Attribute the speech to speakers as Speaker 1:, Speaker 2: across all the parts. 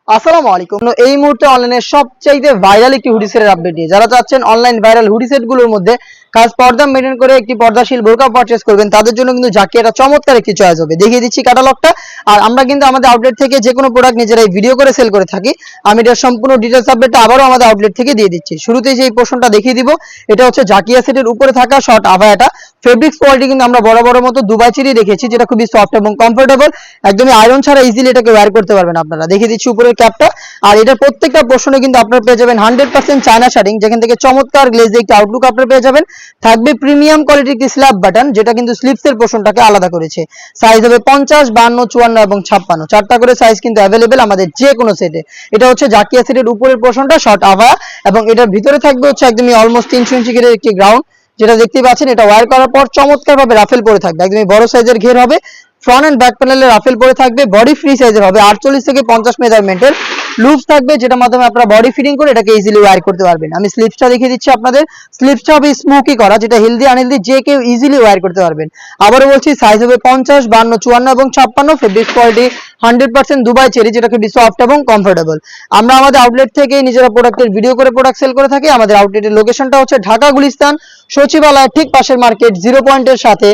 Speaker 1: আসসালামু আলাইকুম। এই মুহূর্তে অনলাইনে সবচাইতে ভাইরাল একটি হুডি সেটের আপডেট দিয়ে যারা চাচ্ছেন অনলাইন ভাইরাল হুডি সেট গুলোর মধ্যে কাজ পর্দা মেনটেন করে একটি পর্দাশীল বোরকা পারচেজ করবেন, তাদের জন্য কিন্তু জাকি একটা চমৎকার একটি চয়েস হবে। দেখিয়ে দিচ্ছি ক্যাটালগটা। আর আমরা কিন্তু আমাদের আউটলেট থেকে যে কোনো প্রোডাক্ট নিজেরাই ভিডিও করে সেল করে থাকি। আমি এটার সম্পূর্ণ ডিটেইলস আপডেটটা আবারও আমাদের আউটলেট থেকে দিয়ে দিচ্ছি। শুরুতেই যে পোর্শনটা দেখিয়ে দিব, এটা হচ্ছে জাকিয়া সেটের উপরে থাকা শর্ট আভায়াটা। ফেব্রিক্স কোয়ালিটি কিন্তু আমরা বড় মতো দুবাই চেরি রেখেছি, যেটা খুবই সফট এবং কমফোর্টেবল। একদমই আয়রন ছাড়া ইজিলি এটাকে ওয়্যার করতে পারবেন আপনারা। দেখিয়ে দিচ্ছি উপরের ক্যাপটা। আর এটা প্রত্যেকটা পোর্শনে কিন্তু আপনারা পেয়ে যাবেন 100% চায়না শাড়িং, যেখান থেকে চমৎকার গ্লেজে একটি আউটলুক আপনারা পেয়ে যাবেন। থাকবে প্রিমিয়াম কোয়ালিটির একটি স্ল্যাব বাটন, যেটা কিন্তু স্লিপসের পোর্শনটাকে আলাদা করেছে। সাইজ হবে 50, 52, 54 এবং 56, চারটা করে সাইজ কিন্তু অ্যাভেলেবেল আমাদের যে কোনো সেটে। এটা হচ্ছে জাকিয়া সেটের উপরের পোর্শনটা শর্ট আভা, এবং এটার ভিতরে থাকবে হচ্ছে একদমই অলমোস্ট 300 ইঞ্চি ঘেরের একটি গ্রাউন্ড, যেটা দেখতে পাচ্ছেন। এটা ওয়্যার করার পর চমৎকার ভাবে রাফেল পরে থাকবে, একদমই বড় সাইজের ঘের হবে। ফ্রন্ট এন্ড ব্যাক প্যানেলে রাফেল পরে থাকবে। বডি ফ্রি সাইজের হবে, 48 থেকে 50 মেজারমেন্টের লুপস থাকবে, যেটার মাধ্যমে আপনারা বডি ফিটিং করে এটাকে ইজিলি ওয়্যার করতে পারবেন। আমি স্লিপসটা দেখিয়ে দিচ্ছি আপনাদের। স্লিপসটা হবে স্মোকি করা, যেটা হেলদি আনহেলদি যে কেউ ইজিলি ওয়্যার করতে পারবেন। আবারও বলছি, সাইজ হবে 50, 52, 54 এবং 56। ফেব্রিক কোয়ালিটি 100% দুবাই চেরি, যেটা খুবই সফট এবং কমফোর্টেবল। আমরা আমাদের আউটলেট থেকে নিজেরা প্রোডাক্টের ভিডিও করে প্রোডাক্ট সেল করে থাকি। আমাদের আউটলেটের লোকেশনটা হচ্ছে ঢাকা গুলিস্তান সচিবালয়ের ঠিক পাশের মার্কেট 0 পয়েন্টের সাথে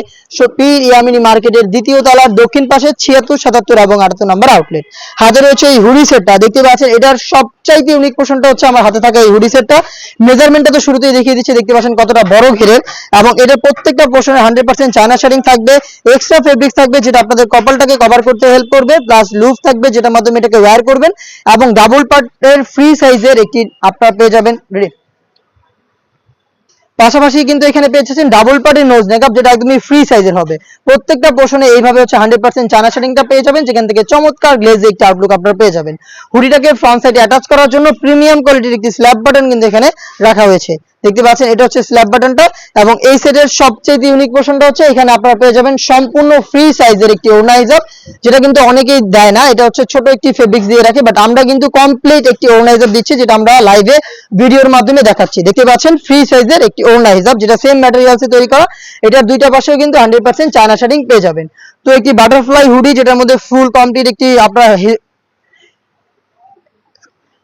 Speaker 1: পীর ইয়ামিনী মার্কেটের দ্বিতীয় তলার দক্ষিণ পাশে 76, 77 এবং 78 নম্বর আউটলেট। হাতে রয়েছে এই হুডি সেটটা, দেখতে পাচ্ছেন। এটার সবচাইতে ইউনিক পোর্শনটা হচ্ছে আমার হাতে থাকা এই হুডি সেটটা। মেজারমেন্টটা তো শুরুতেই দেখিয়ে দিচ্ছি, দেখতে পাচ্ছেন কতটা বড় ঘেরের, এবং এটার প্রত্যেকটা পোর্শনে 100% চায়না শাড়িং থাকবে। এক্সট্রা ফেব্রিক্স থাকবে, যেটা আপনাদের কপালটাকে কভার করতে হেল্প করবে। প্লাস লুপ থাকবে, যেটার মাধ্যমে এটাকে ওয়্যার করবেন। এবং ডাবল পার্টের ফ্রি সাইজের একটি আপনারা পেয়ে যাবেন। পাশাপাশি কিন্তু এখানে পেয়ে যাচ্ছেন ডাবল পার্টের নোজ মেকআপ, যেটা একদমই ফ্রি সাইজের হবে। প্রত্যেকটা পোর্শনে এইভাবে হচ্ছে 100% চায়না শাড়িংটা পেয়ে যাবেন, যেখান থেকে চমৎকার গ্লেজে একটা আউটলুক আপনারা পেয়ে যাবেন। হুডিটাকে ফ্রন্ট সাইডে অ্যাটাচ করার জন্য প্রিমিয়াম কোয়ালিটির একটি স্ল্যাব বাটন কিন্তু এখানে রাখা হয়েছে, দেখতে পাচ্ছেন। এটা হচ্ছে স্ল্যাব বাটনটা। এবং এই সেটের সবচেয়ে ইউনিক পোর্শনটা হচ্ছে এখানে আপনারা পেয়ে যাবেন সম্পূর্ণ ফ্রি সাইজের একটি ওড়না হিজাব, যেটা কিন্তু অনেকেই দেয় না। এটা হচ্ছে ছোট একটি ফেব্রিক্স দিয়ে রাখে, বাট আমরা কিন্তু কমপ্লিট একটি ওড়না হিজাব দিচ্ছি, যেটা আমরা লাইভে ভিডিওর মাধ্যমে দেখাচ্ছি। দেখতে পাচ্ছেন ফ্রি সাইজের একটি ওড়না হিজাব, যেটা সেম ম্যাটেরিয়ালসে তৈরি করা। এটার দুইটা পাশেও কিন্তু 100% চায়না শাড়িং পেয়ে যাবেন। তো একটি বাটারফ্লাই হুডি, যেটার মধ্যে ফুল কমপ্লিট একটি আপনার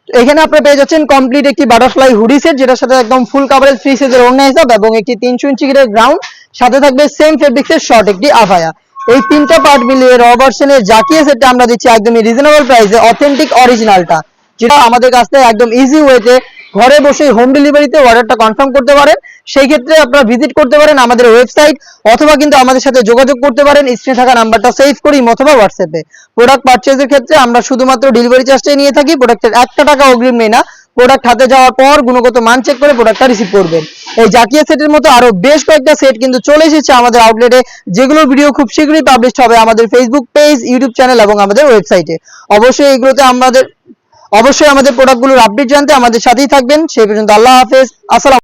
Speaker 1: এখানে আপনি পেয়ে যাচ্ছেন কমপ্লিট একটি বাটারফ্লাই হুডি সেট, যেটার সাথে একদম ফুল কভারেজ ফ্রি সাইজের ওড়না হিসাব, এবং একটি 300 ইঞ্চি ঘেরের গ্রাউন্ড, সাথে থাকবে সেম ফেব্রিক্সের শর্ট একটি আভায়া। এই তিনটা পার্ট মিলিয়ে র ভার্সনের জাকিয়া সেটটা আমরা দিচ্ছি একদমই রিজনেবল প্রাইসে, অথেন্টিক অরিজিনালটা, যেটা আমাদের কাছ থেকে একদম ইজি ওয়েতে ঘরে বসে হোম ডেলিভারিতে অর্ডারটা কনফার্ম করতে পারেন। সেই ক্ষেত্রে আপনারা ভিজিট করতে পারেন আমাদের ওয়েবসাইট, অথবা কিন্তু আমাদের সাথে যোগাযোগ করতে পারেন স্ক্রিনে থাকা নাম্বারটা সেভ করি অথবা হোয়াটসঅ্যাপে। প্রোডাক্ট পারচেজের ক্ষেত্রে আমরা শুধুমাত্র ডেলিভারি চার্জটাই নিয়ে থাকি, প্রোডাক্টের 1 টাকা অগ্রিম নেই না। প্রোডাক্ট হাতে যাওয়ার পর গুণগত মান চেক করে প্রোডাক্টটা রিসিভ করবেন। এই জাকিয়া সেটের মতো আরো বেশ কয়েকটা সেট কিন্তু চলে এসেছে আমাদের আউটলেটে, যেগুলোর ভিডিও খুব শীঘ্রই পাবলিশ হবে আমাদের ফেসবুক পেজ, ইউটিউব চ্যানেল এবং আমাদের ওয়েবসাইটে। অবশ্যই এগুলোতে আমাদের প্রোডাক্টগুলোর আপডেট জানতে আমাদের সাথেই থাকবেন। সেই পর্যন্ত আল্লাহ হাফেজ, আসসালাম।